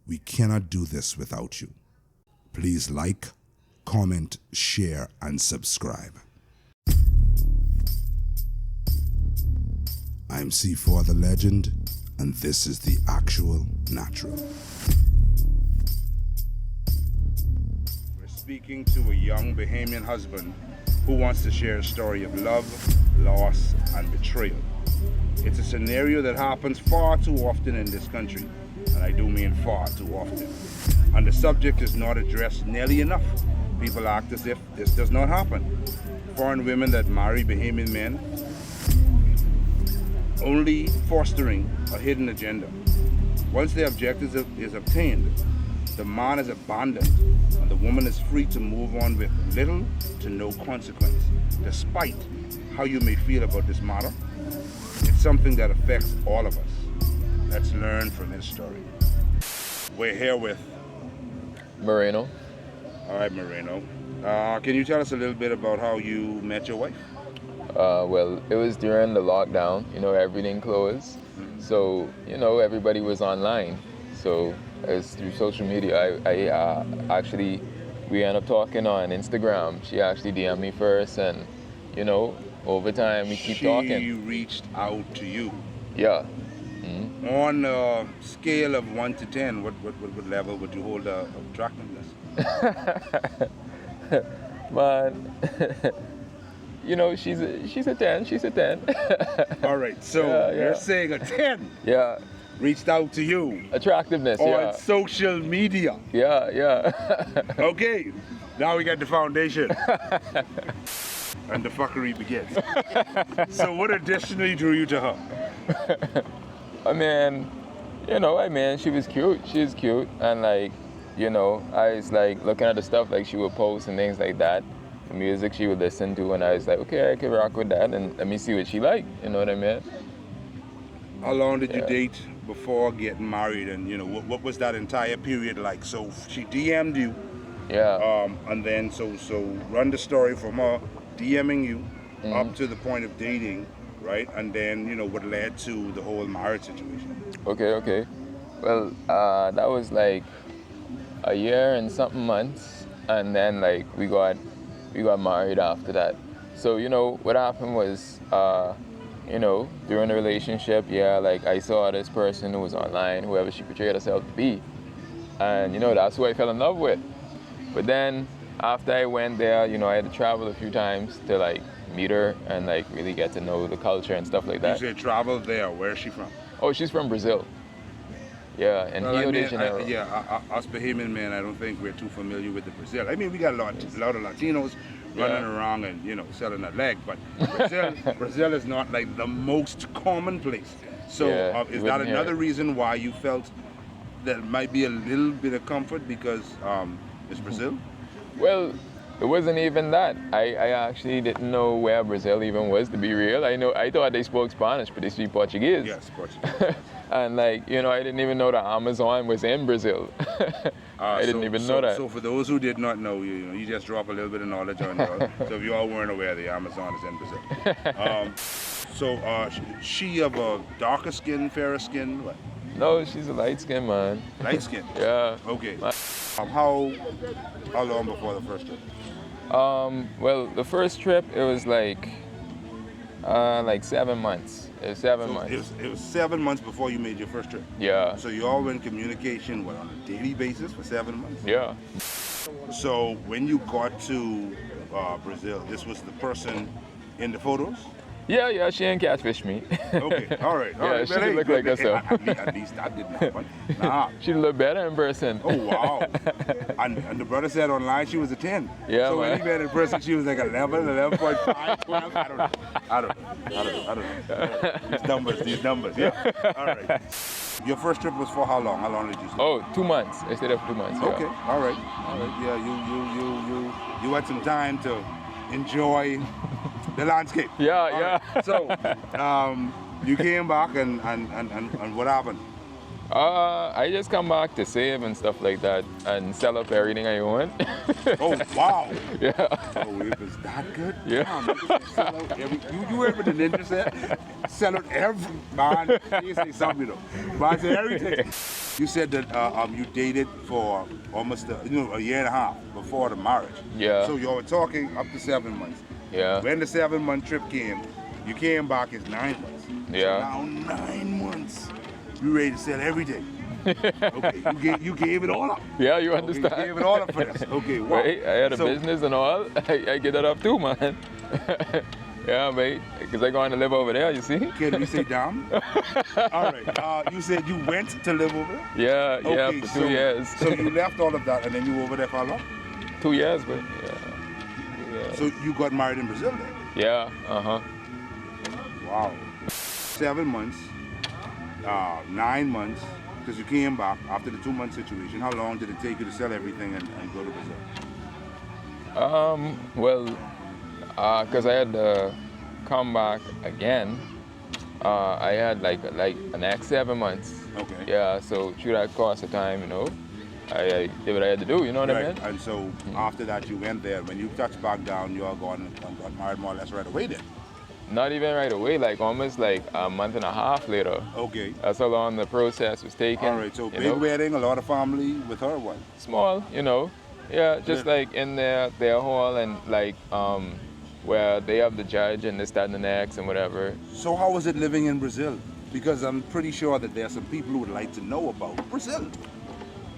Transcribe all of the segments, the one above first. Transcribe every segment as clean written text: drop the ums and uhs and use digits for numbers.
We cannot do this without you. Please like, comment, share, and subscribe. I'm C4 the Legend, and this is the Actual Natural. We're speaking to a young Bahamian husband who wants to share a story of love, loss, and betrayal. It's a scenario that happens far too often in this country, and I do mean far too often. And the subject is not addressed nearly enough. People act as if this does not happen. Foreign women that marry Bahamian men, only fostering a hidden agenda. Once the objective is obtained, the man is abandoned and the woman is free to move on with little to no consequence. Despite how you may feel about this matter, it's something that affects all of us. Let's learn from his story. We're here with Moreno. All right, Moreno. Can you tell us a little bit about how you met your wife? Well, it was during the lockdown, everything closed. So, everybody was online. So, it's through social media. We ended up talking on Instagram. She actually DM'd me first, and, over time we keep talking. She reached out to you? Yeah. On a scale of 1 to 10, what level would you hold of attractiveness? Man, she's a 10. She's a 10. All right, so you're saying a 10? Yeah. Reached out to you. Attractiveness, on social media. Yeah. Okay, now we got the foundation. And the fuckery begins. So what additionally drew you to her? She was cute. She's cute. And I was looking at the stuff she would post and things like that. The music she would listen to, and I was like, okay, I can rock with that, and let me see what she liked. You know what I mean? How long did you date before getting married, and what was that entire period like? So she DM'd you. Yeah. And then so run the story from her DMing you up to the point of dating, right? And then what led to the whole marriage situation. Okay. Well, that was a year and something months, and then we got married after that. So what happened was during the relationship, I saw this person who was online, whoever she portrayed herself to be, and that's who I fell in love with. But then after I went there, I had to travel a few times to meet her and really get to know the culture and stuff like that. You said travel there. Where is she from? Oh, she's from Brazil. Yeah, and Rio de Janeiro. Us Bahamian men, I don't think we're too familiar with the Brazil. We got a lot of Latinos running around and selling a leg, but Brazil is not the most common place. So is that another reason why you felt that might be a little bit of comfort because it's Brazil? Well, it wasn't even that. I actually didn't know where Brazil even was, to be real. I thought they spoke Spanish, but they speak Portuguese. Yes, Portuguese. And I didn't even know the Amazon was in Brazil. I didn't even know that. So for those who did not know, you just drop a little bit of knowledge on y'all. So if you all weren't aware, the Amazon is in Brazil. She of a darker skin, fairer skin, what? No, she's a light skin, man. Light skin? Yeah. Okay. How long before the first trip? Well, the first trip, it was 7 months. It was 7 months. It was 7 months before you made your first trip? Yeah. So you all were in communication, on a daily basis for 7 months? Yeah. So when you got to Brazil, this was the person in the photos? Yeah, she ain't catfish me. Okay, all right. She didn't look like herself. At least that didn't happen. Nah. She looked better in person. Oh, wow. And the brother said online she was a 10. Yeah, so man. when he met in person, she was 11, 11.5, 12. I don't know. These numbers. Yeah. All right. Your first trip was for how long? How long did you stay? Oh, 2 months. I stayed there for 2 months. Yeah. Okay, all right. Yeah, you had some time to enjoy the landscape. Yeah. Right. So, you came back and what happened? I just come back to save and stuff like that and sell up everything I own. Oh, wow. Yeah. Oh, it was that good? Yeah. Damn, you sell out every, you heard what the ninja said? Sell out every, man, you say something though. Man, say everything. You said that you dated for almost a year and a half before the marriage. Yeah. So you were talking up to 7 months. Yeah. When the 7-month trip came, you came back as 9 months. Yeah. So now 9 months, you ready to sell everything. Okay, you gave it all up. Yeah, you understand. Okay, you gave it all up for this. Okay, wow. Right? I had a business and all. I get that up too, man. Yeah, mate. Because I going to live over there, you see? Can we say damn? All right. You said you went to live over there? Yeah, yeah, Okay, for 2 years. So you left all of that and then you were over there for how long? 2 years, but yeah. So you got married in Brazil then? Yeah, uh-huh. Wow. 7 months, 9 months, because you came back after the 2-month situation. How long did it take you to sell everything and go to Brazil? Well, because I had to come back again, I had like the next 7 months. Okay. Yeah, so through that course of time, I did what I had to do, you know what I mean? And so after that you went there. When you touched back down, you all got married more or less right away then? Not even right away, like almost like a month and a half later. Okay. That's how long the process was taking. All right, so big wedding, a lot of family with her, what? Small, Yeah, just like in their hall and like where they have the judge and this, that, and the next and whatever. So how was it living in Brazil? Because I'm pretty sure that there are some people who would like to know about Brazil.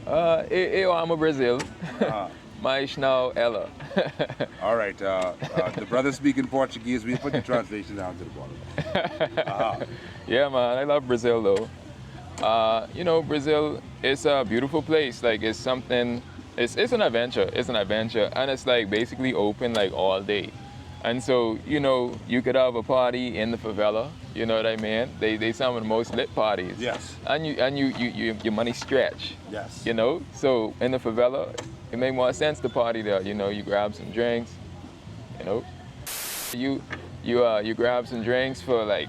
Eu amo Brazil. Mas não ela. All right, the brother speaking Portuguese, we'll put the translation down to the bottom. Yeah, man, I love Brazil though. Brazil is a beautiful place. Like it's something, it's an adventure. It's an adventure, and it's like basically open like all day. And so, you could have a party in the favela. You know what I mean? They some of the most lit parties. Yes. And your money stretch. Yes. So in the favela, it made more sense to party there. You grab some drinks. You grab some drinks for like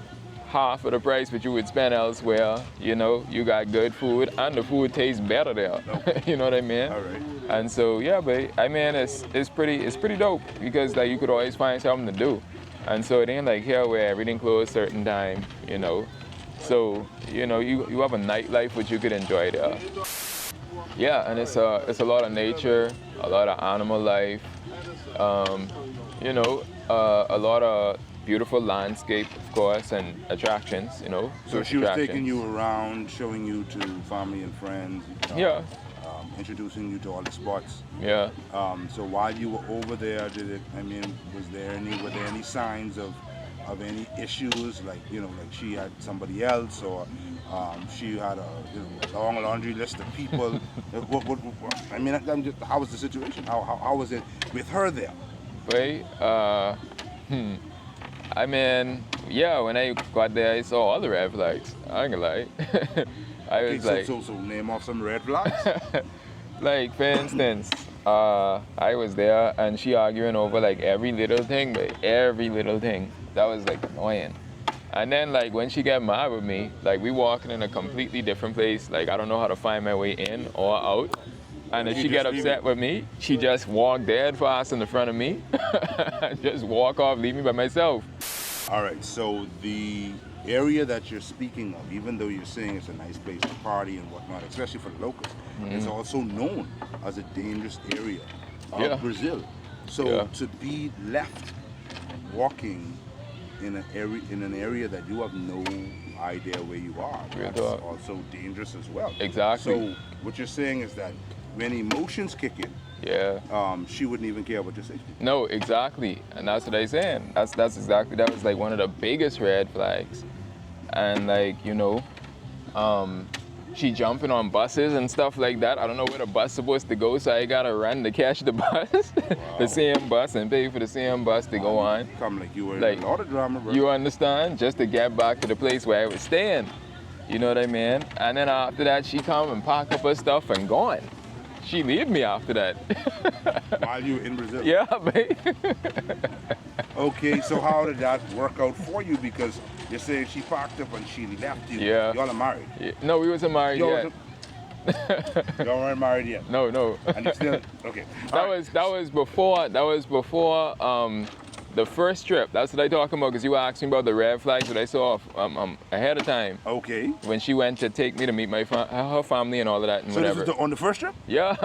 half of the price what you would spend elsewhere. You got good food and the food tastes better there. Okay. You know what I mean? All right. And so yeah, but I mean it's pretty dope because like you could always find something to do. And so it ain't like here where everything closed certain time, So, you have a nightlife which you could enjoy there. Yeah, and it's a lot of nature, a lot of animal life, a lot of beautiful landscape, of course, and attractions, So she was taking you around, showing you to family and friends. Yeah. Introducing you to all the spots. Yeah. So while you were over there, were there any signs of any issues, like she had somebody else, or she had a long laundry list of people? How was the situation? How was it with her there? Well, yeah, when I got there, I saw all the red flags. I ain't gonna lie. So name off some red flags. Like, for instance, I was there and she arguing over like every little thing. That was like annoying. And then like when she got mad with me, like we walking in a completely different place. Like I don't know how to find my way in or out. And if she get upset with me, she just walk dead fast in the front of me. Just walk off, leave me by myself. All right, so the area that you're speaking of, even though you're saying it's a nice place to party and whatnot, especially for the locals, it's also known as a dangerous area of Brazil. So to be left walking in an area that you have no idea where you are, that's also dangerous as well. Exactly. So what you're saying is that when emotions kick in, she wouldn't even care what you're saying. No, exactly, and that's what I'm saying. That was like one of the biggest red flags. And like, she jumping on buses and stuff like that. I don't know where the bus supposed to go, so I gotta run to catch the bus, the same bus, and pay for the same bus to go on. Come like you were in a lot of drama, bro. You understand? Just to get back to the place where I was staying. You know what I mean? And then after that, she come and pack up her stuff and gone. She leave me after that. While you were in Brazil? Yeah, babe. Okay, so how did that work out for you? Because you're saying she packed up and she left you. Yeah. Y'all are married. Yeah. No, we wasn't married Y'all yet. Y'all weren't married yet. No, no. And you still okay. That was before the first trip. That's what I talking about, because you were asking about the red flags that I saw ahead of time Okay. when she went to take me to meet her family and all of that and So whatever. this was on the first trip? Yeah.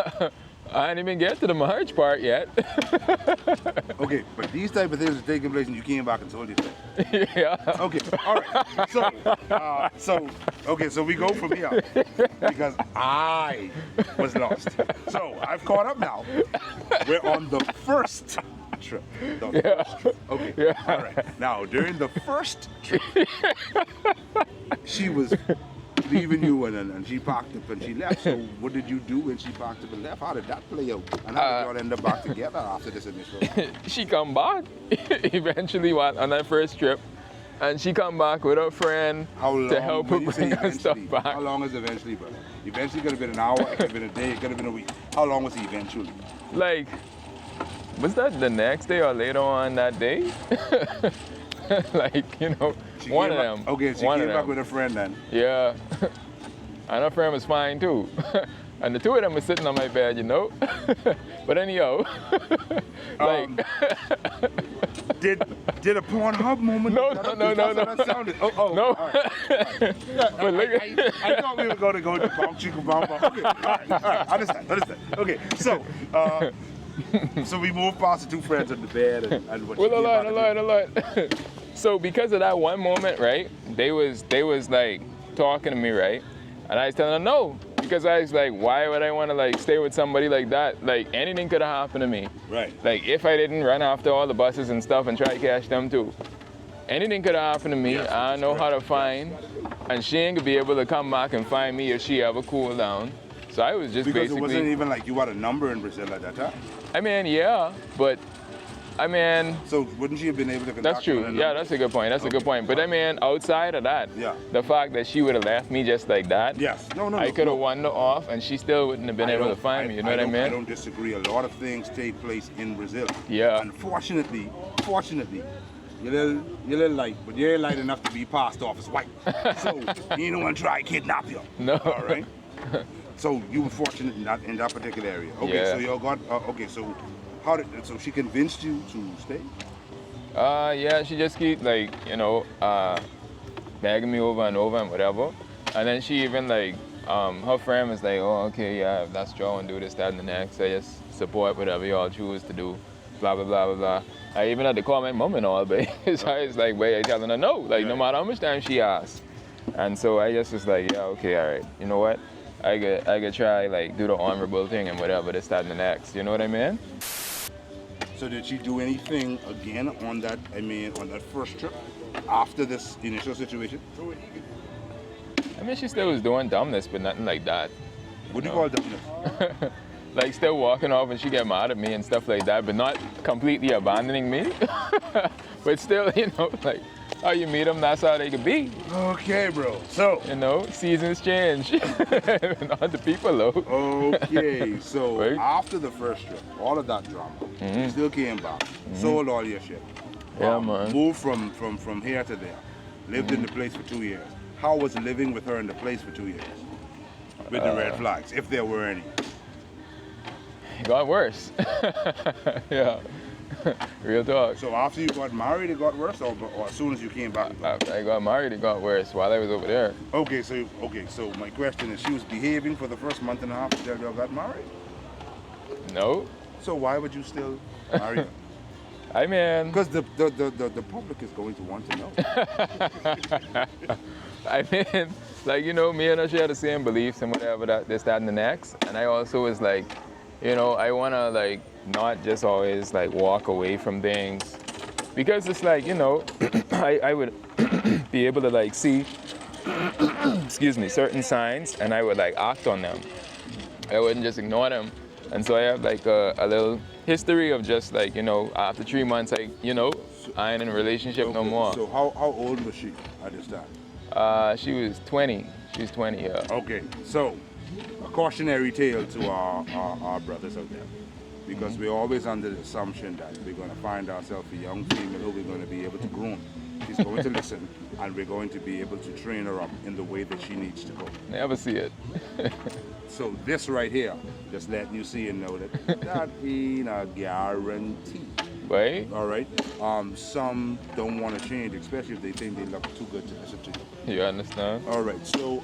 I didn't even get to the marriage part yet. Okay, but these type of things are taking place and you came back and told you that. Yeah. Okay, all right. So we go from here because I was lost. So I've caught up now. We're on the first trip. First trip. Okay. Yeah. All right. Now during the first trip, she was leaving you and she packed up and she left. So what did you do when she packed up and left? How did that play out? And how did y'all end up back together after this initial? She come back eventually on that first trip, and she come back with her friend to help her bring her stuff back. How long is eventually, brother? Eventually could have been an hour, it could have been a day, it could have been a week. How long was he eventually? Like, was that the next day or later on that day? Like, one of them. Okay, she came back with a friend then. Yeah. And her friend was fine too. And the two of them were sitting on my bed, But anyhow, like... Did a Pornhub moment? No. That sounded. Oh. No. All right. But look I thought we were going to go to bump, chicka, bump. Okay, all right. Understand. Okay, so we moved past the two friends on the bed and what. Well, a lot. So because of that one moment, right? They was like talking to me, right? And I was telling them no, because I was like, why would I want to like stay with somebody like that? Like anything could have happened to me. Right. Like if I didn't run after all the buses and stuff and try to catch them too. Anything could have happened to me. Yes, I don't know how to find, and she ain't gonna be able to come back and find me if she ever cool down. So I was just because basically. It wasn't even like you had a number in Brazil at that time. I mean, yeah, but. So wouldn't she have been able to contact? That's true. Yeah, that's a good point. That's a good point. But I mean, outside of that, the fact that she would have left me just like that. Yes. No. I could have wandered off, and she still wouldn't have been able to find me. You know what I mean? I don't disagree. A lot of things take place in Brazil. Yeah. Unfortunately, you're a little light, but you're light enough to be passed off as white. So you don't want to try to kidnap you. No. All right. So you were fortunate in that particular area. Okay. Yeah. So you got. Okay. So. So she convinced you to stay? Yeah, she just keep like, begging me over and over and whatever. And then she even like, her friend was like, oh, okay, yeah, let's draw and do this, that, and the next. I just support whatever y'all choose to do, blah, blah, blah, blah, blah. I even had to call my mom and all, but so I was like, wait, I telling her no, like no matter how much time she asked. And so I just was like, yeah, okay, all right, you know what? I could try like do the honorable thing and whatever, this, that, and the next, you know what I mean? So did she do anything again on that first trip after this initial situation? I mean, she still was doing dumbness, but nothing like that. What do you call dumbness? Like still walking off and she get mad at me and stuff like that, but not completely abandoning me. But still, like how you meet them, that's how they can be. Okay, bro. So seasons change. Not the people though. Okay, so right? After the first trip, all of that drama, you still came back, sold all your shit. Yeah, man. Moved from here to there. Lived in the place for 2 years. How was living with her in the place for 2 years? With the red flags, if there were any. It got worse. Yeah. Real talk. So after you got married, it got worse, or as soon as you came back? After I got married, it got worse while I was over there. Okay, so my question is, she was behaving for the first month and a half until you got married? No. So why would you still marry her? I mean, because the public is going to want to know. I mean, like me and her share the same beliefs and whatever, that this, that, and the next. And I also was like, I wanna like not just always like walk away from things, because it's like I would be able to like see excuse me, certain signs, and I would like act on them. I wouldn't just ignore them. And so I have like a little history of just like after 3 months I ain't in a relationship no more. So how old was she at this time? She was 20. She's 20, yeah. Okay, so a cautionary tale to our brothers out there. because we're always under the assumption that we're going to find ourselves a young female who we're going to be able to groom. She's going to listen, and we're going to be able to train her up in the way that she needs to go. Never see it. So this right here, just letting you see and know that that ain't a guarantee. Right? All right. Some don't want to change, especially if they think they look too good to listen to you. You understand? All right. So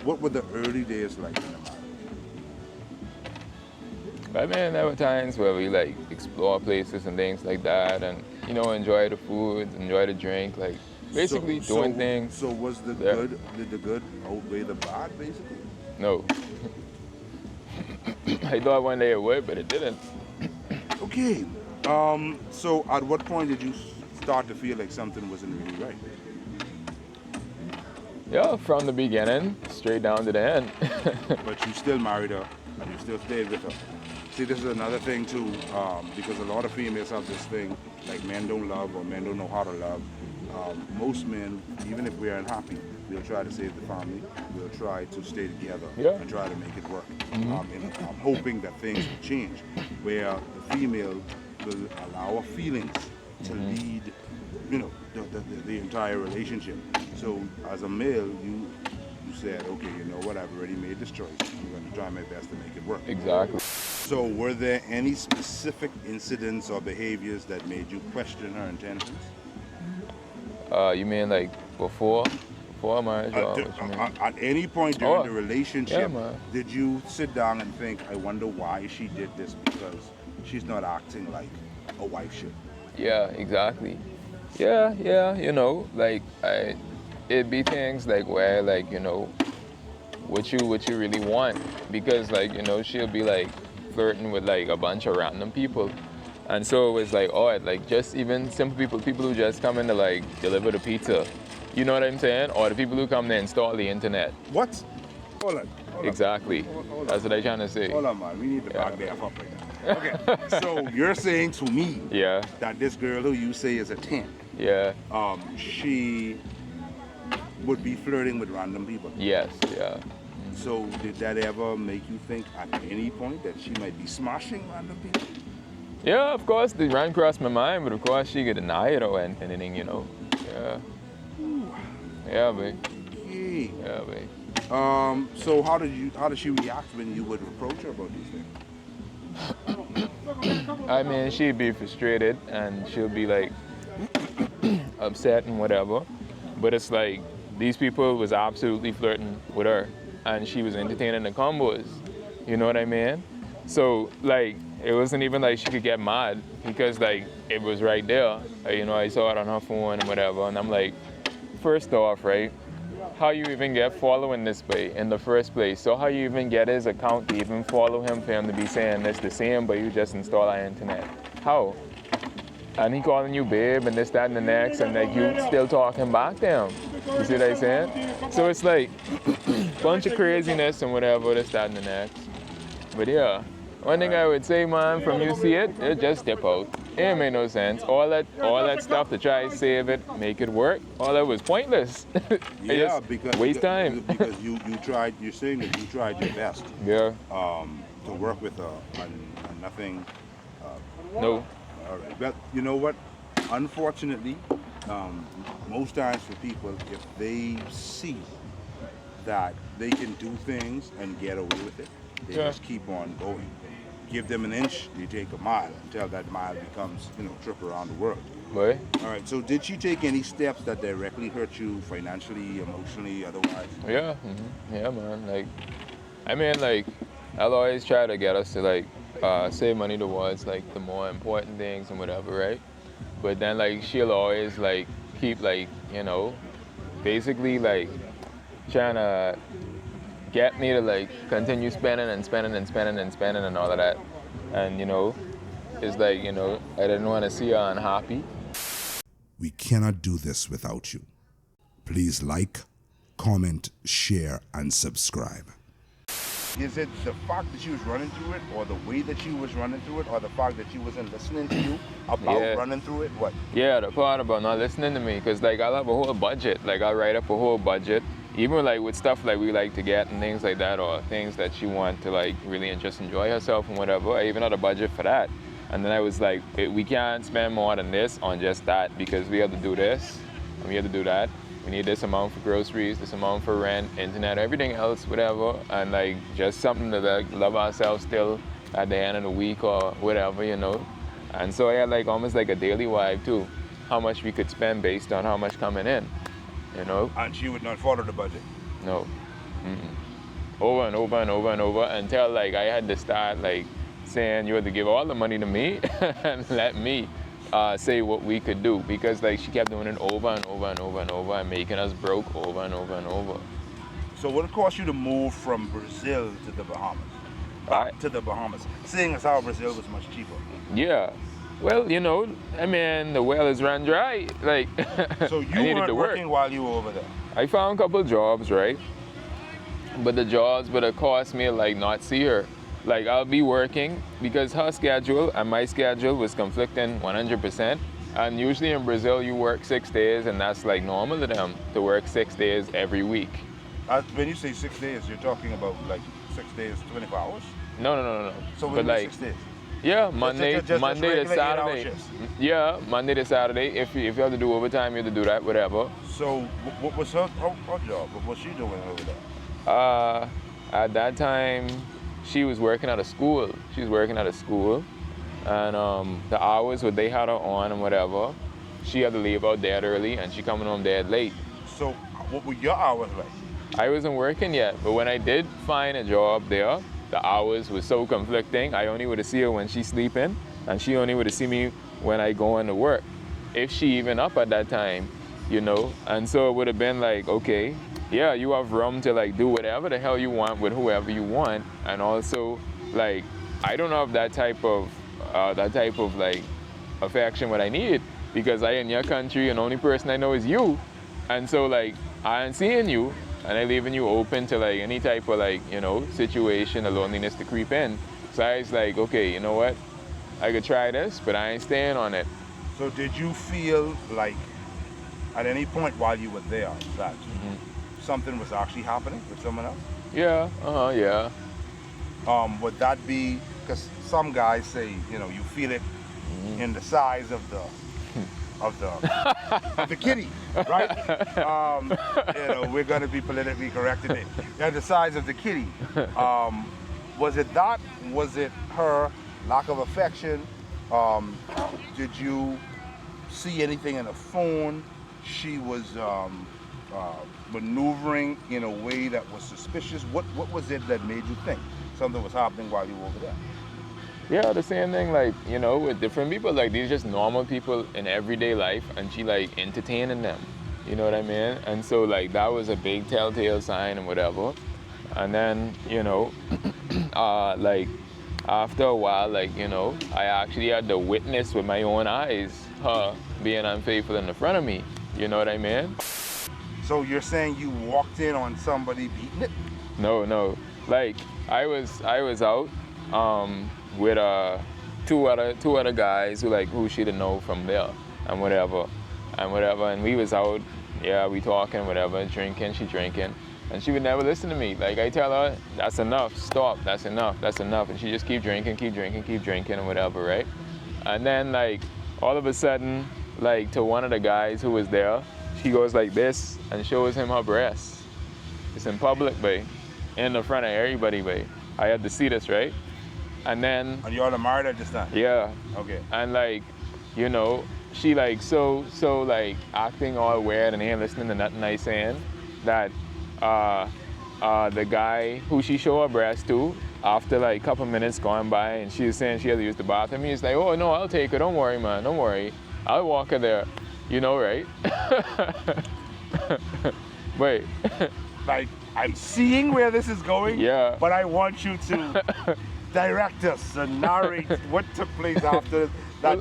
what were the early days like in the marriage? But man, there were times where we like explore places and things like that, and you know, enjoy the food, enjoy the drink, like basically doing things. So was the good? Did the good outweigh the bad, basically? No. I thought one day it would, but it didn't. Okay. So at what point did you start to feel like something wasn't really right? Yeah, from the beginning, straight down to the end. But you still married her, and you still stayed with her. See, this is another thing too, because a lot of females have this thing, like men don't love or men don't know how to love. Most men, even if we are unhappy, we'll try to save the family. We'll try to stay together and try to make it work. And I'm hoping that things will change, where the female will allow her feelings to lead, you know, the entire relationship. So as a male, you said, okay, you know what, I've already made this choice. I'm going to try my best to make it work. Exactly. So were there any specific incidents or behaviors that made you question her intentions? You mean like before marriage? Or what you mean? At any point during the relationship, man. did you sit down and think, I wonder why she did this, because she's not acting like a wife should? Yeah, exactly. Yeah, you know, like it'd be things like where like, you know, what you really want, because like, you know, she'll be like flirting with like a bunch of random people. And so it was like odd, like just even simple people who just come in to like deliver the pizza. You know what I'm saying? Or the people who come to install the internet. What? Hold on. Exactly. That's what I'm trying to say. Hold on, man. We need to back that up right now. Okay. So you're saying to me that this girl who you say is a 10, she would be flirting with random people? Yes, yeah. So did that ever make you think at any point that she might be smashing random people? Yeah, of course, it ran across my mind, but of course she could deny it or anything, you know. Yeah. Ooh. Yeah, babe. Okay. Yeah, babe. So how did she react when you would approach her about these things? I mean, she'd be frustrated and she'll be like upset and whatever. But it's like these people was absolutely flirting with her and she was entertaining the combos. You know what I mean? So like it wasn't even like she could get mad because like it was right there. You know, I saw it on her phone and whatever, and I'm like, first off, right? How you even get following this way in the first place? So how you even get his account to even follow him for him to be saying it's the same, but you just install our internet? How? And he calling you babe and this, that, and the next, and like you still talking back to him. You see what I'm saying? So it's like bunch of craziness and whatever, this, that, and the next. But yeah, one thing I would say, man, from you see it just step out. It ain't make no sense. All that stuff to try to save it, make it work, all that was pointless. Yeah, because waste time. Because you tried. You're saying that you tried your best. Yeah. To work with her, and nothing. No. All right. But you know what? Unfortunately, most times for people, if they see that they can do things and get away with it, they just keep on going. Give them an inch, you take a mile, until that mile becomes, you know, a trip around the world. Boy. All right, so did she take any steps that directly hurt you financially, emotionally, otherwise? Yeah, yeah, man. Like, I mean, like, I'll always try to get us to, like, save money towards, like, the more important things and whatever, right? But then, like, she'll always, like, keep, like, you know, basically, like, trying to get me to like continue spending and spending and spending and spending and all of that. And you know, it's like, you know, I didn't want to see her unhappy. We cannot do this without you. Please like, comment, share, and subscribe. Is it the fact that she was running through it, or the way that she was running through it, or the fact that she wasn't listening to you about running through it? What? Yeah, the part about not listening to me, because like I'll have a whole budget. Like I'll write up a whole budget, even like with stuff like we like to get and things like that, or things that she want to like really just enjoy herself and whatever, I even had a budget for that. And then I was like, we can't spend more than this on just that, because we have to do this and we have to do that. We need this amount for groceries, this amount for rent, internet, everything else, whatever. And like just something to like love ourselves still at the end of the week or whatever, you know. And so I had like almost like a daily vibe too, how much we could spend based on how much coming in, you know. And she would not follow the budget? No. Over and over and over and over until like I had to start like saying you had to give all the money to me and let me say what we could do, because like she kept doing it over and over and over and over and making us broke over and over and over. So what it cost you to move from Brazil to the Bahamas? Back to the Bahamas, seeing as how Brazil was much cheaper. Yeah. Well, you know, I mean, the well is run dry. Like, so you weren't working while you were over there? I found a couple of jobs, right? But the jobs would have cost me like not see her. Like I'll be working because her schedule and my schedule was conflicting 100%. And usually in Brazil you work 6 days, and that's like normal to them to work 6 days every week. When you say 6 days, you're talking about like 6 days, 24 hours? No. So what do you mean 6 days? Yeah, Monday just to Saturday. Yeah, Monday to Saturday. If you have to do overtime, you have to do that, whatever. So what was her job? What was she doing over there? At that time, she was working at a school. She was working at a school, and the hours what they had her on and whatever, she had to leave out dead early, and she coming home dead late. So what were your hours like? I wasn't working yet, but when I did find a job there, the hours was so conflicting. I only would have see her when she's sleeping, and she only would have see me when I go into work, if she even up at that time, you know. And so it would have been like, okay, yeah, you have room to like do whatever the hell you want with whoever you want, and also like I don't have that type of like affection what I need, because I in your country and the only person I know is you, and so like I ain't seeing you. And I leaving you open to like any type of like, you know, situation, the loneliness to creep in. So I was like, okay, you know what? I could try this, but I ain't staying on it. So did you feel like at any point while you were there that something was actually happening with someone else? Yeah, yeah. Would that be, because some guys say, you know, you feel it in the size of the kitty, right? You know, we're going to be politically correct today. Yeah, the size of the kitty. Was it that? Was it her lack of affection? Did you see anything in the phone? She was maneuvering in a way that was suspicious. What was it that made you think something was happening while you were over there? Yeah, the same thing, like, you know, with different people, like these just normal people in everyday life, and she like entertaining them, you know what I mean? And so like that was a big telltale sign and whatever. And then, you know, like after a while, like, you know, I actually had to witness with my own eyes her being unfaithful in the front of me, you know what I mean? So you're saying you walked in on somebody beating it? No, like I was out with two other guys who she didn't know from there and whatever, and we was out, yeah, we talking, whatever, drinking, she drinking, and she would never listen to me. Like I tell her, that's enough, stop, that's enough, and she just keep drinking and whatever, right? And then like all of a sudden, like to one of the guys who was there, she goes like this and shows him her breasts. It's in public, babe, in the front of everybody, babe. I had to see this, right? And then... And you all are married at this time? Yeah. Okay. And like, you know, she like so like acting all weird and ain't listening to nothing I saying, that the guy who she showed her breast to, after like a couple minutes going by and she was saying she had to use the bathroom, he's like, oh no, I'll take her, don't worry, man, don't worry. I'll walk her there. You know, right? Wait. Like, I'm seeing where this is going, yeah, but I want you to direct us and narrate what took place after that.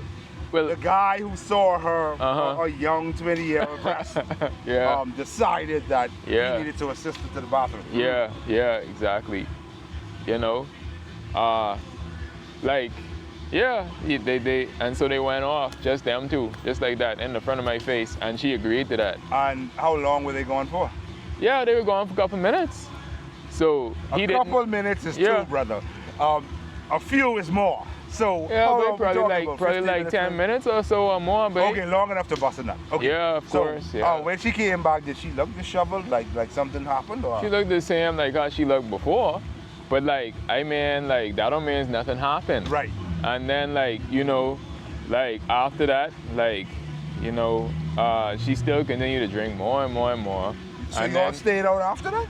Well, the guy who saw her, a young 20-year-old breast, yeah, decided that he needed to assist her to the bathroom. Yeah, exactly. You know, like, yeah, they and so they went off, just them two, just like that, in the front of my face, and she agreed to that. And how long were they going for? Yeah, they were gone for a couple minutes. So he A didn't. couple minutes is Yeah. two, brother. A few is more. So Yeah, how but long we probably talking like about? probably 15 like minutes, 10 maybe? minutes or so or more, babe. Okay, long enough to bust a nut. Okay. Yeah, of So, course, yeah. when she came back, did she look disheveled, like something happened, or? She looked the same like how she looked before, but like I mean like that don't mean nothing happened. Right. And then like like after that like she still continued to drink more and more and more. So and y'all then, stayed out after that?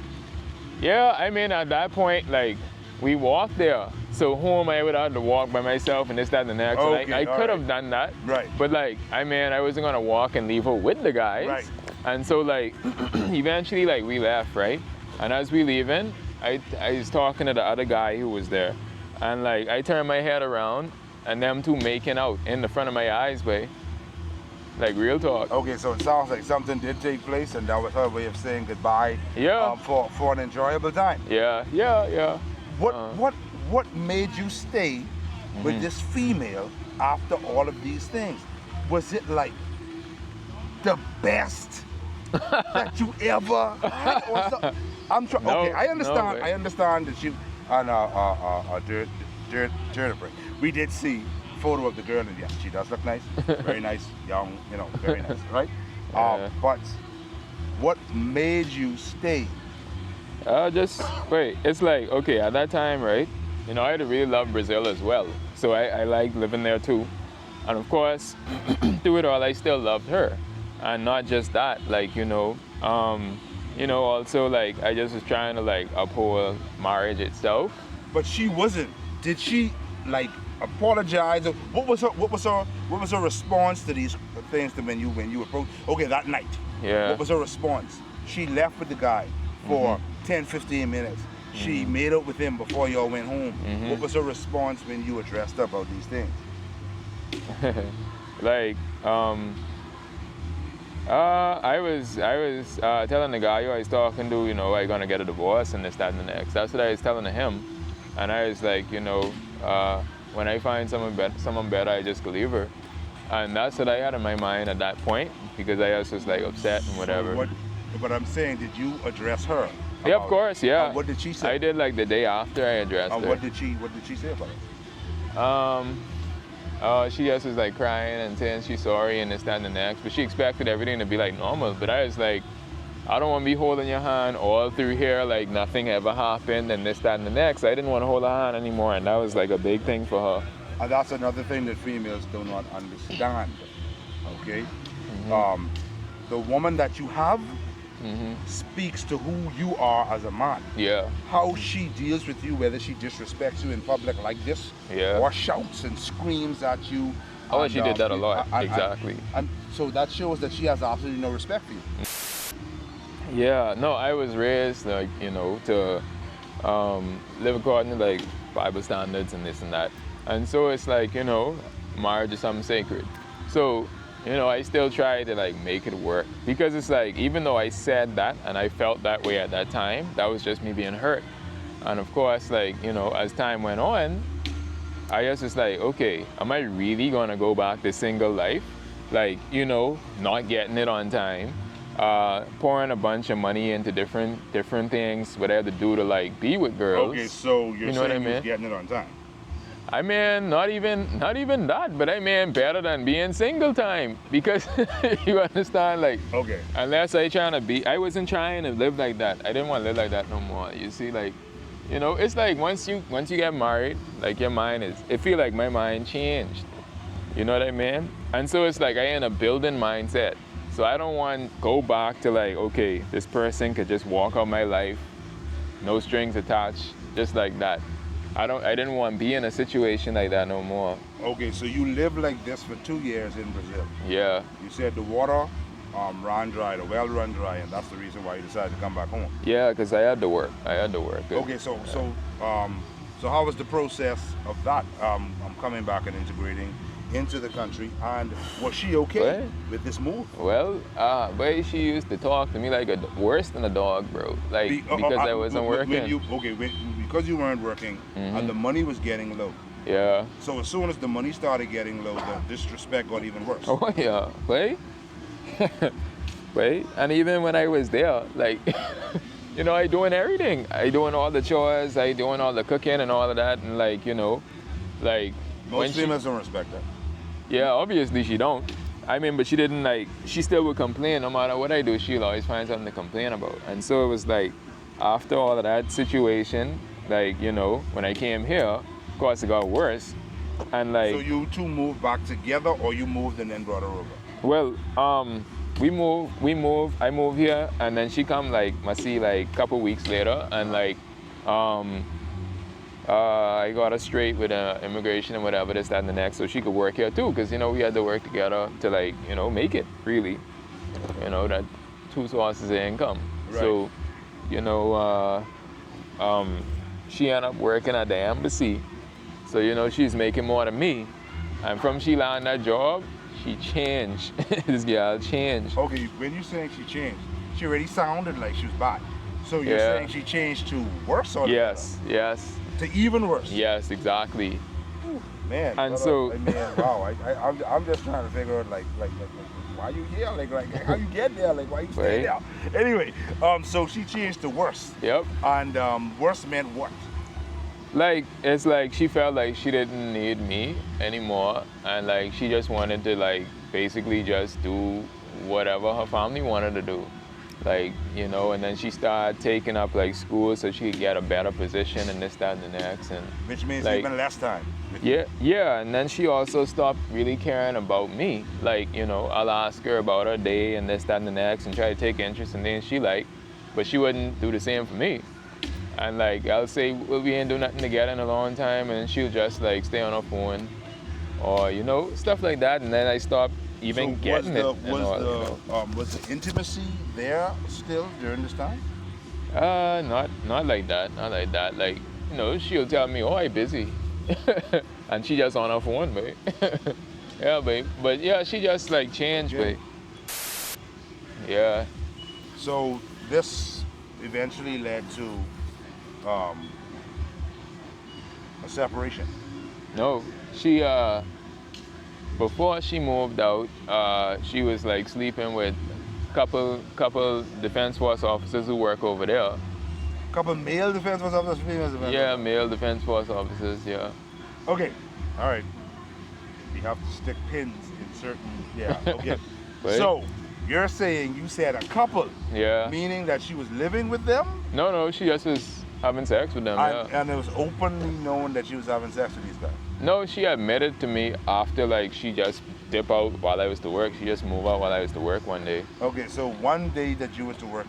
yeah, I mean at that point like we walked there. So home I would have to walk by myself and this, that, and the next. Okay, And I all could right. have done that. Right. But like I mean I wasn't gonna walk and leave her with the guys. Right. And so like eventually like we left, right? And as we leaving, I was talking to the other guy who was there. And like I turned my head around and them two making out in the front of my eyes, babe. Like real talk. Okay, so it sounds like something did take place, and that was her way of saying goodbye. Yeah. For an enjoyable time. Yeah. What made you stay with this female after all of these things? Was it like the best that you ever had? Or so, No, okay, I understand. no, I understand that you on dirt break. We did see a photo of the girl, and yes, she does look nice, very nice, young, very nice, right? Yeah. But what made you stay? Just wait. It's like okay at that time, right? I had really loved Brazil as well, so I liked living there too. And of course, through it all, I still loved her, and not just that. Like also like I just was trying to like uphold marriage itself. But she wasn't. Did she like apologize? Or what was her response to these things? To when you approached? Okay, that night. Yeah. What was her response? She left with the guy for 10-15 minutes. She made up with him before y'all went home. What was her response when you addressed her about these things? Like I was telling the guy who I was talking to, I gonna get a divorce and this, that, and the next. That's what I was telling to him, and I was like, when I find someone better, I just leave her, and that's what I had in my mind at that point because I was just like upset and whatever. So but I'm saying, did you address her? Yeah, of course, yeah. What did she say? I did like the day after I addressed her. What did she say about it? She just was like crying and saying she's sorry and this, that, and the next, but she expected everything to be like normal. But I was like, I don't want to be holding your hand all through here like nothing ever happened and this, that, and the next. I didn't want to hold her hand anymore, and that was like a big thing for her. And that's another thing that females do not understand. Okay, the woman that you have speaks to who you are as a man. Yeah. How she deals with you, whether she disrespects you in public like this, or shouts and screams at you. Oh, and, she did that a lot. Exactly. And so that shows that she has absolutely no respect for you. Yeah. No, I was raised like to live according to like Bible standards and this and that, and so it's like marriage is something sacred. So I still try to like make it work because it's like even though I said that and I felt that way at that time, that was just me being hurt. And of course, like as time went on, I guess it's like, okay, am I really gonna go back to single life? Like not getting it on time, pouring a bunch of money into different things, what I had to do to like be with girls. Okay, so you're saying what I you was mean? getting it on time. I mean, not even that, but I mean better than being single time because you understand, like, Okay. unless I wasn't trying to live like that. I didn't want to live like that no more. You see, like, it's like once you get married, like your mind it feel like my mind changed. You know what I mean? And so it's like I in a building mindset. So I don't want to go back to like, okay, this person could just walk out my life, no strings attached, just like that. I didn't want to be in a situation like that no more. Okay, so you lived like this for 2 years in Brazil. Yeah. You said the water ran dry, the well ran dry, and that's the reason why you decided to come back home. Yeah, because I had to work. Okay, so how was the process of that? Coming back and integrating into the country, and was she okay with this move? Well, but she used to talk to me like worse than a dog, bro. Like because I wasn't working. Because you weren't working, and the money was getting low. Yeah. So as soon as the money started getting low, the disrespect got even worse. Oh yeah, right? right? And even when I was there, like, you know, I doing everything. I doing all the chores, I doing all the cooking and all of that, and like, you know, like when Most females don't respect that. yeah, obviously she don't. I mean, but she didn't like, she still would complain no matter what I do, she'll always find something to complain about. And so it was like, after all of that situation, like, you know, when I came here, of course it got worse. And like, So you two moved back together, or you moved and then brought her over? well, we moved, I moved here, and then she come like, must see like couple weeks later, and like, I got her straight with immigration and whatever, this, that, and the next, so she could work here too, because, you know, we had to work together to like, you know, make it, really. You know, that 2 sources of income. Right. So, you know, she ended up working at the embassy. So, you know, she's making more than me. And from she landed that job, she changed. This girl changed. Okay, when you're saying she changed, she already sounded like she was bad. So you're Yeah. saying she changed to worse or Yes, yes, to even worse? yes, exactly. Man. And brother, so- I mean, wow. I'm just trying to figure out like why you here? Like how you get there? Like why you stay Right. there? Anyway, so she changed to worse. Yep. And worse meant what? Like, it's like she felt like she didn't need me anymore, and like she just wanted to like basically just do whatever her family wanted to do. Like, you know, and then she started taking up like school so she could get a better position and this, that, and the next. And Which means like, even less time. yeah, and then she also stopped really caring about me. Like, you know, I'll ask her about her day and this, that, and the next, and try to take interest in things she liked, but she wouldn't do the same for me. And like, I'll say, well, we ain't do nothing together in a long time, and she'll just like stay on her phone, or, you know, stuff like that. And then I stopped even So getting it. and all, you know. was the intimacy there still during this time? Not like that, not like that. Like, you know, she'll tell me, oh, I'm busy. And she just on her phone, babe. Yeah, babe. But yeah, she just like changed, Yeah. babe. Yeah. So this eventually led to a separation. No, she, before she moved out, she was like sleeping with couple Defense Force officers who work over there. Couple male defense force officers, female defense Yeah, officers. male Defense Force officers, yeah. Okay, all right. We have to stick pins in certain. Yeah. Okay. Right. So you're saying you said a couple, Yeah. meaning that she was living with them, No, she just was having sex with them, yeah. and it was openly known that she was having sex with these guys. No, she admitted to me after like she just dip out while I was to work. She just moved out while I was to work one day. Okay, so one day that you went to work,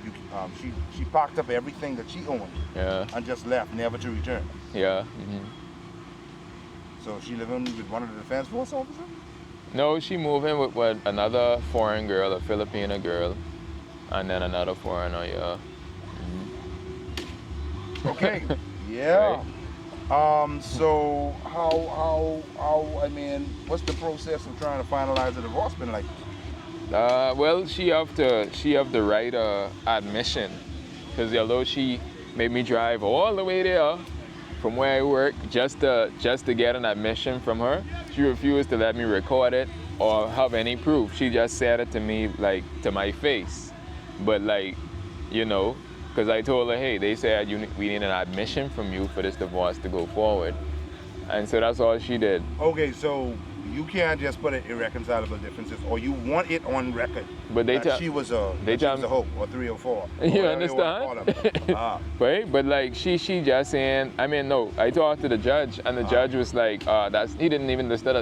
she packed up everything that she owned Yeah, and just left, never to return. yeah. Hmm. So she living with one of the defense force officers? No, she moved in with another foreign girl, a Filipina girl, and then another foreigner, yeah. Okay. Yeah. Right. So how I mean, what's the process of trying to finalize a divorce been like? Well, she have to write a admission, because although she made me drive all the way there from where I work just to get an admission from her, she refused to let me record it or have any proof. She just said it to me like to my face, but like, you know, because I told her, hey, they said we need an admission from you for this divorce to go forward, and so that's all she did. Okay, so you can't just put it irreconcilable differences, or you want it on record. But they that tell she was a hope or 3 or 4. You or whatever you wanna understand? call them. Right? But like she just saying, I mean, no, I talked to the judge, and the judge was like, she didn't even list that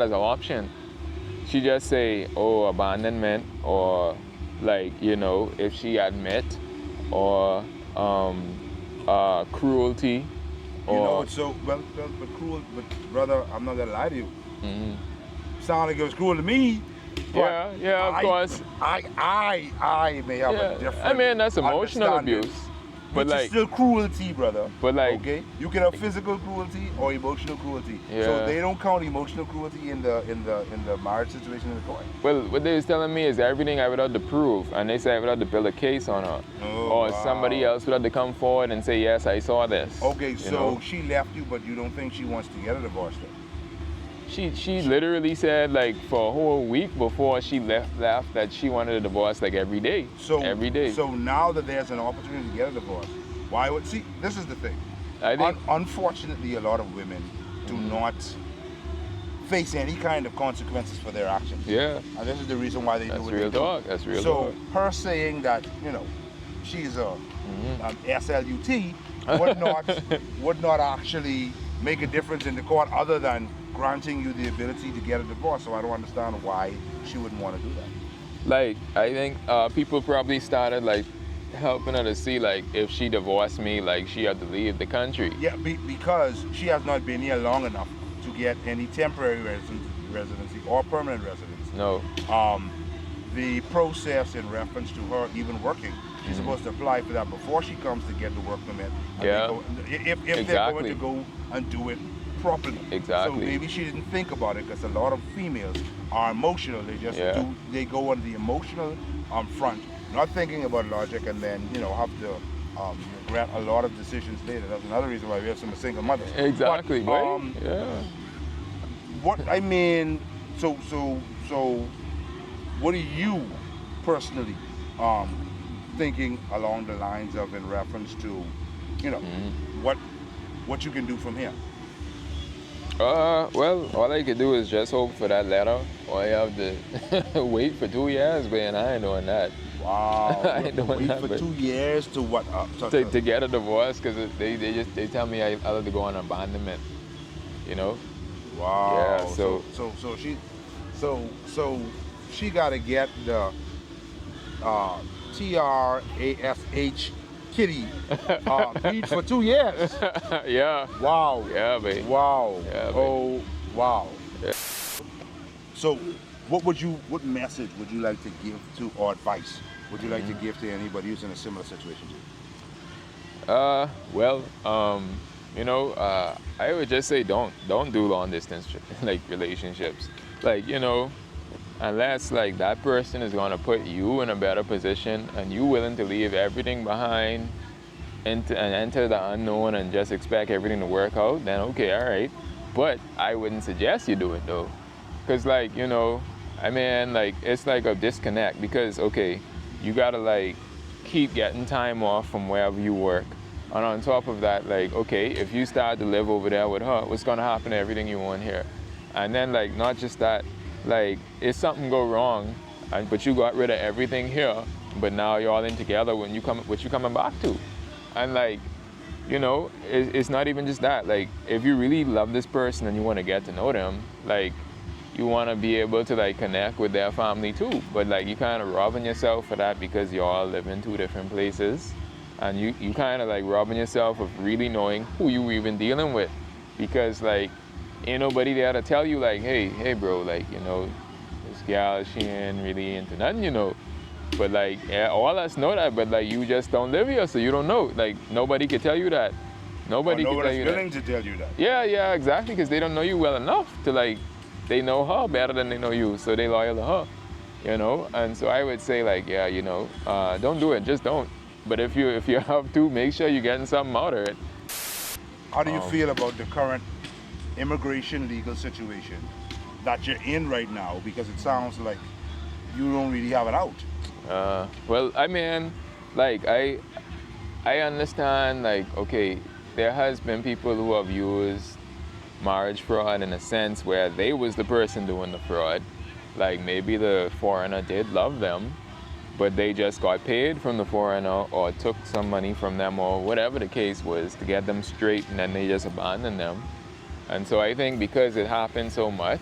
as an option. She just say, oh, abandonment, or like, you know, if she admit, or cruelty, or You know, it's so but cruel. But brother, I'm not gonna lie to you. Sound like it was cruel to me. but yeah, of course. I may have a Yeah, different. I mean, that's emotional understanding, abuse, but which is like, still cruelty, brother. but like, Okay, you can have physical cruelty or emotional cruelty. So Yeah. they don't count emotional cruelty in the marriage situation in the court. well, what they was telling me is everything I would have to prove, and they said I would have to build a case on her, Oh, or wow. somebody else would have to come forward and say, yes, I saw this. Okay, you so know? she left you, but you don't think she wants to get a divorce then? She literally said like for a whole week before she left that she wanted a divorce like every day. Every day. So now that there's an opportunity to get a divorce, why would see? This is the thing. I think Unfortunately, a lot of women do not face any kind of consequences for their actions. Yeah. And this is the reason why they do That's what real they talk. do. That's real So talk. her saying that, you know, she's a SLUT would not actually make a difference in the court other than granting you the ability to get a divorce. So I don't understand why she wouldn't want to do that. Like I think people probably started like helping her to see like if she divorced me, like she had to leave the country. Yeah, because she has not been here long enough to get any temporary residency or permanent residency. No. The process in reference to her even working, she's supposed to apply for that before she comes to get the work permit. And Yeah. If they're going to go and do it properly. Exactly. So maybe she didn't think about it because a lot of females are emotional. They just they go on the emotional front, not thinking about logic, and then have to regret a lot of decisions later. That's another reason why we have some single mothers. Exactly, But, right? Yeah. What I mean, so what are you personally thinking along the lines of in reference to, what you can do from here? Well, all I could do is just hope for that letter, or I have to wait for 2 years, man. I ain't doing that. Wow. I ain't doing Wait that, for but- 2 years to what? To get a divorce, because they tell me I have to go on abandonment, you know. Wow. Yeah, so- So she got to get the TRASH kitty feed for 2 years. Yeah. Wow. Yeah, babe. Wow. Yeah, babe. Oh, wow. Yeah. So, what message would you like to give to, or advice would you like to give to anybody who's in a similar situation to you? Well, I would just say don't do long distance like relationships. Like, unless like that person is gonna put you in a better position and you willing to leave everything behind and enter the unknown and just expect everything to work out, then okay, all right. But I wouldn't suggest you do it though. Cause like, it's like a disconnect because okay, you gotta like keep getting time off from wherever you work. And on top of that, like, okay, if you start to live over there with her, what's gonna happen to everything you want here? And then like, not just that, like, if something go wrong, but you got rid of everything here, but now you're all in together what you coming back to? And like, it's not even just that. Like, if you really love this person and you want to get to know them, like, you want to be able to like connect with their family too. But like, you kind of robbing yourself for that because you all live in two different places. And you kind of like robbing yourself of really knowing who you even dealing with. Because like, ain't nobody there to tell you like, hey bro, like, this gal, she ain't really into nothing, But like, yeah, all us know that, but like, you just don't live here, so you don't know. Like, nobody can tell you that. Nobody can tell you that. willing to tell you that. Yeah, exactly, because they don't know you well enough to like, they know her better than they know you, so they loyal to her, And so I would say like, yeah, don't do it, just don't. But if you have to, make sure you're getting something out of it. How do you feel about the current immigration legal situation that you're in right now? Because it sounds like you don't really have it out. Well, I mean, like, I understand, like, okay, there has been people who have used marriage fraud in a sense where they was the person doing the fraud. Like, maybe the foreigner did love them, but they just got paid from the foreigner or took some money from them or whatever the case was to get them straight, and then they just abandoned them. And so I think because it happened so much,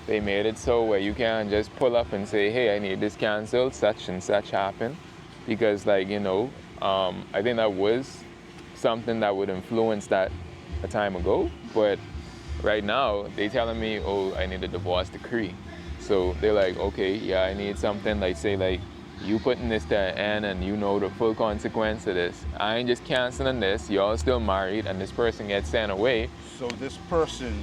they made it so where you can't just pull up and say, hey, I need this canceled, such and such happened. Because like, I think that was something that would influence that a time ago. But right now, they telling me, oh, I need a divorce decree. So they're like, okay, yeah, I need something like, say like, you putting this to an end and the full consequence of this. I ain't just canceling this, y'all still married and this person gets sent away. So this person,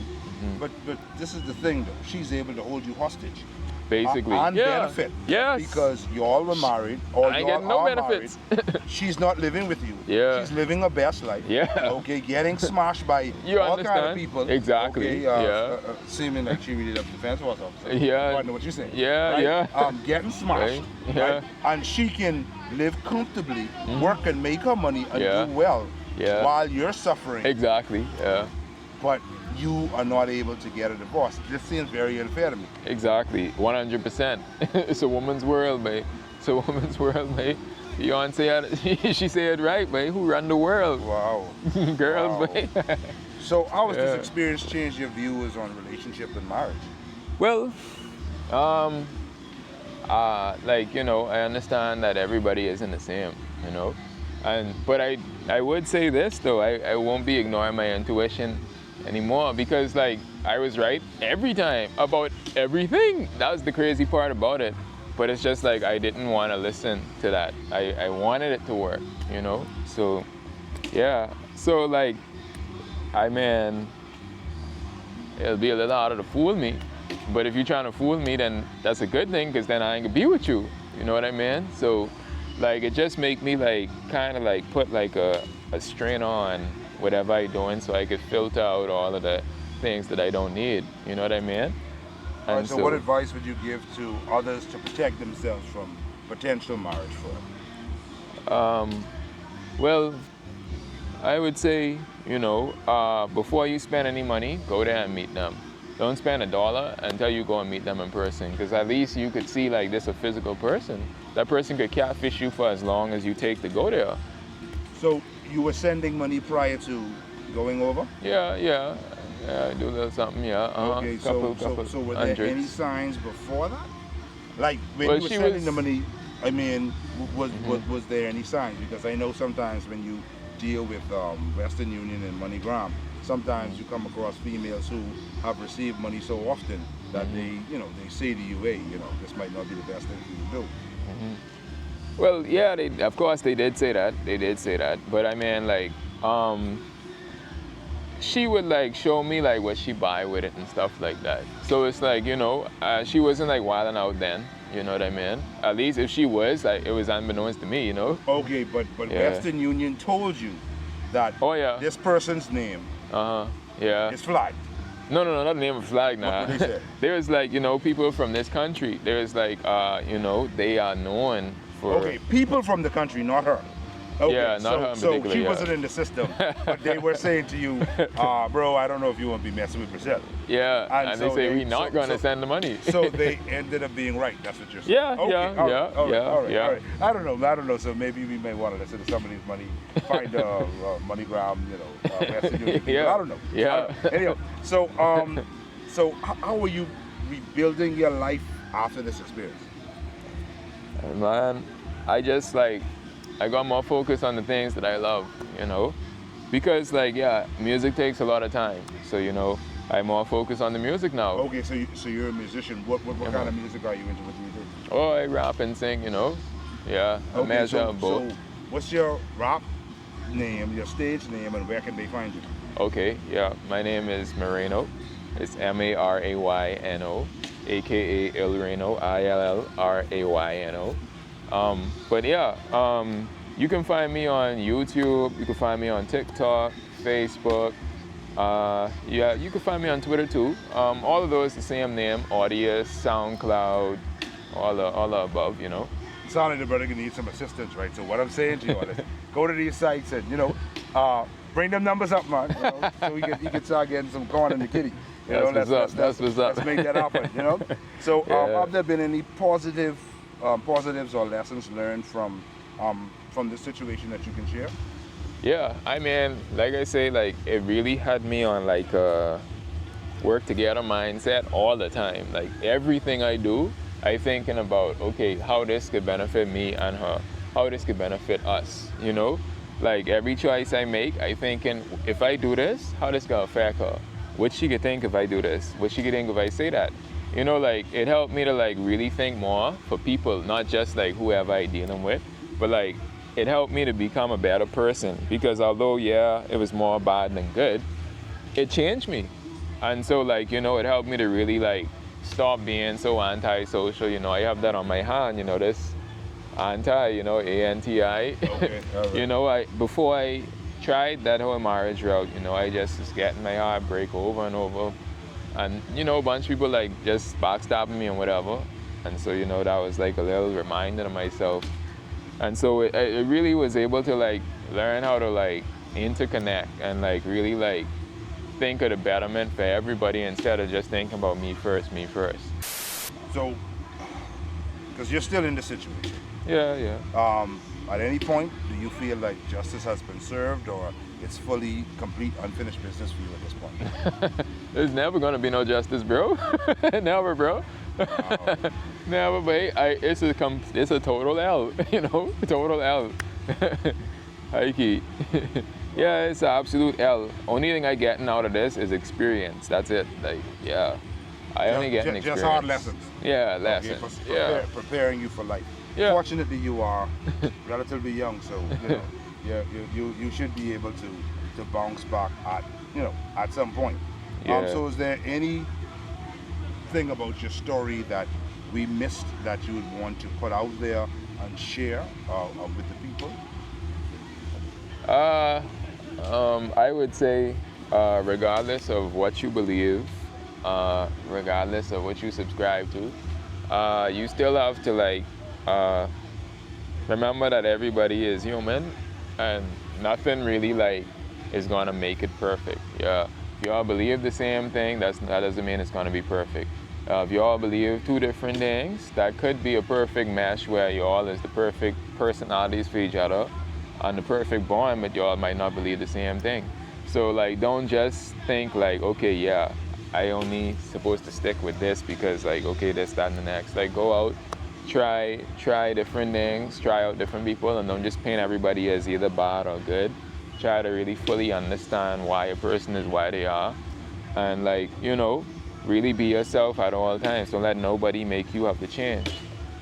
but this is the thing though, she's able to hold you hostage. basically. And yeah. benefit. Yes. Because you all were married, or I ain't you getting no all are benefits. married. She's not living with you. Yeah. She's living her best life. Yeah. Okay, getting smashed by You all kind of understand? people. Exactly. Okay, yeah. seeming like she really loves defense force officer. Yeah. I know what you're saying. Yeah, right? yeah. Getting smashed. Right. Yeah. Right? And she can live comfortably, work and make her money and Yeah. do well Yeah. while you're suffering. Exactly. Yeah. But you are not able to get a divorce. This seems very unfair to me. Exactly. 100%. It's a woman's world, mate. It's a woman's world, mate. Beyonce, she said right, mate. Who run the world? Wow. Girls, Wow. mate. So how has this Yeah. experience changed your views on relationship and marriage? Well, like, you know, I understand that everybody isn't the same, you know. But I would say this though, I won't be ignoring my intuition anymore, because like I was right every time about everything. That was the crazy part about it. But it's just like I didn't want to listen to that. I wanted it to work, you know. So yeah. So like, it'll be a little harder to fool me. But if you're trying to fool me, then that's a good thing, because then I ain't gonna be with you. You know what I mean? So like, it just make me like kind of like put like a strain on whatever I doing, so I could filter out all of the things that I don't need. You know what I mean? All right, And so what advice would you give to others to protect themselves from potential marriage fraud? Well, I would say, you know, before you spend any money, go there and meet them. Don't spend $1 until you go and meet them in person, because at least you could see like this a physical person. That person could catfish you for as long as you take to go there. So you were sending money prior to going over? Yeah, I do a little something, yeah. Okay, couple so were there hundreds. any signs before that? Like when Well, you were she sending was- the money, I mean, was there any signs? Because I know sometimes when you deal with Western Union and MoneyGram, sometimes you come across females who have received money so often that they say to you, hey, this might not be the best thing for you to do. Well, yeah, of course they did say that. They did say that. But I mean, like, she would like show me like what she buy with it and stuff like that. So it's like, she wasn't like wilding out then. You know what I mean? At least if she was, like, it was unbeknownst to me, you know? Okay, but Yeah. Western Union told you that Oh, yeah. this person's name Yeah. is flagged. No, not the name of flag, nah. What they say? There's like, people from this country. There's like, they are known for... Okay, people from the country, not her. Okay, Yeah, not her in so particular, she yeah. wasn't in the system, but they were saying to you, bro, I don't know if you want to be messing with Brazil. Yeah, and so they say we're not going to send the money. So they ended up being right. That's what you're saying. Yeah, okay, yeah, all yeah, right, all right, yeah, all right, yeah. all right. I don't know. So maybe we may want to listen to somebody's money, find MoneyGram, Western Union. Yeah, I don't know. yeah. Anyhow, so how were you rebuilding your life after this experience? Man, I just like, I got more focused on the things that I love, because like, yeah, music takes a lot of time. So, I'm more focused on the music now. Okay, so you're a musician. What kind of music are you into with music? Oh, I rap and sing, Yeah, a measure of both. So what's your rap name, your stage name, and where can they find you? Okay, yeah, my name is Moreno. It's Marayno, aka Il Reno, ILLRAYNO. But yeah, you can find me on YouTube, you can find me on TikTok, Facebook. Yeah, you can find me on Twitter too. All of those the same name, Audius, SoundCloud, all the above, Sound like the brother gonna need some assistance, right? So what I'm saying to you is, go to these sites and bring them numbers up, man. So he can start getting some corn in the kitty. That's what's up. Let's make that happen. So Yeah. have there been any positives or lessons learned from this situation that you can share? Yeah, I mean, like I say, like it really had me on like a work together mindset all the time. Like everything I do, I thinking about, okay, how this could benefit me and her, how this could benefit us, Like every choice I make, I thinking, if I do this, how this gonna affect her? What she could think if I do this? What she could think if I say that? Like it helped me to like really think more for people, not just like whoever I dealing with, but like it helped me to become a better person, because although, yeah, it was more bad than good, it changed me. And so like, it helped me to really like stop being so antisocial. You know, I have that on my hand, you know, this anti, you know, ANTI. Okay, all right. You know, before I tried that whole marriage route, you know, I just was getting my heart break over and over. And, you know, a bunch of people like just backstabbing me and whatever. And so, you know, that was like a little reminder to myself. And so it really was able to like learn how to like interconnect and like really like think of the betterment for everybody instead of just thinking about me first. So, because you're still in the situation, Yeah. at any point, do you feel like justice has been served, or it's fully complete unfinished business for you at this point? There's never gonna be no justice, bro. Never, bro. Never, but it's a total L, you know, total L. Hikey. Yeah, it's an absolute L. Only thing I getting out of this is experience. That's it. Like, yeah, I only get an experience. Just hard lessons. Yeah, lessons. Okay, preparing you for life. Yeah. Fortunately, you are relatively young, so you should be able to bounce back at some point. Yeah. So is there anything about your story that we missed that you would want to put out there and share with the people? I would say, regardless of what you believe, regardless of what you subscribe to, you still have to like remember that everybody is human, and nothing really like is gonna make it perfect. Yeah, if you all believe the same thing, that doesn't mean it's gonna be perfect. If you all believe two different things, that could be a perfect mesh where you all is the perfect personalities for each other and the perfect bond, but you all might not believe the same thing. So like, don't just think like, okay, yeah, I only supposed to stick with this because like, okay, this, that, and the next. Like, go out, try different things, try out different people, and don't just paint everybody as either bad or good. Try to really fully understand why a person is why they are, and like, you know, really be yourself at all times. Don't let nobody make you have to change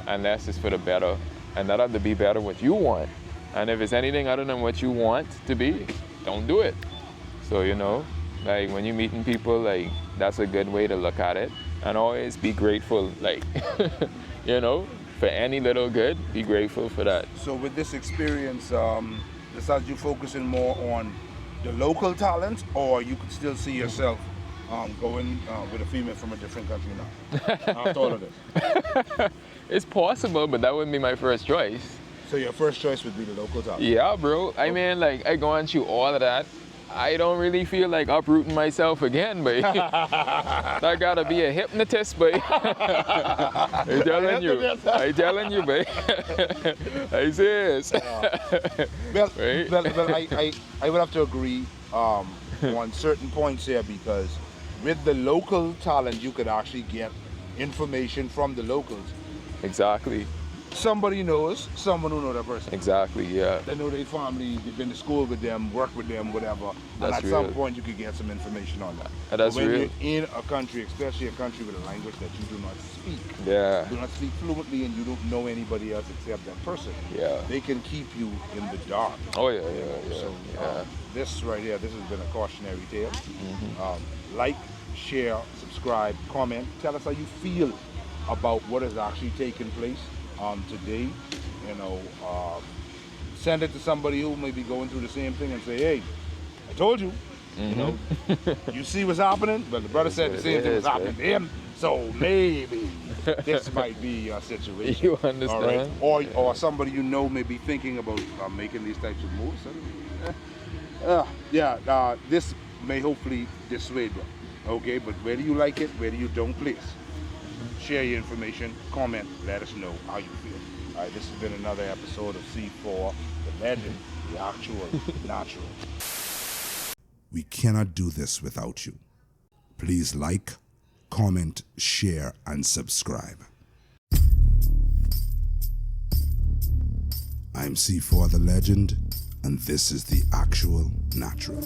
unless it's for the better, and that have to be better what you want. And if it's anything other than what you want to be, don't do it. So, you know, like when you're meeting people, like that's a good way to look at it. And always be grateful, like, you know, for any little good, be grateful for that. So with this experience, this has you focusing more on the local talent, or you could still see yourself going with a female from a different country now, after all of this? It's possible, but that wouldn't be my first choice. So your first choice would be the local talent? Yeah, bro. I mean, like, I go through all of that. I don't really feel like uprooting myself again, but I gotta be a hypnotist, but I'm telling you, but I serious. Well, Right? I would have to agree on certain points here, because with the local talent, you could actually get information from the locals. Exactly. Somebody knows someone who knows that person. Exactly, yeah. They know their family, they've been to school with them, work with them, whatever. That's and at real. some point you could get some information on that. That's but when real. you're in a country, especially a country with a language that you do not speak, Yeah. do not speak fluently, and you don't know anybody else except that person, Yeah. they can keep you in the dark. Oh, yeah. So Yeah. this right here, this has been a cautionary tale. Like, share, subscribe, comment. Tell us how you feel about what is actually taking place today. You know, send it to somebody who may be going through the same thing and say, hey, I told you. You know, you see what's happening, but the brother said the same thing was happening to him, so maybe this might be your situation. You understand? All right? Or somebody you know may be thinking about making these types of moves. This may hopefully dissuade them. Okay, but whether you like it, whether you don't, please share your information, comment, let us know how you feel. All right, this has been another episode of C4, the legend, the actual, natural. We cannot do this without you. Please like, comment, share, and subscribe. I'm C4 the Legend, and this is the actual natural.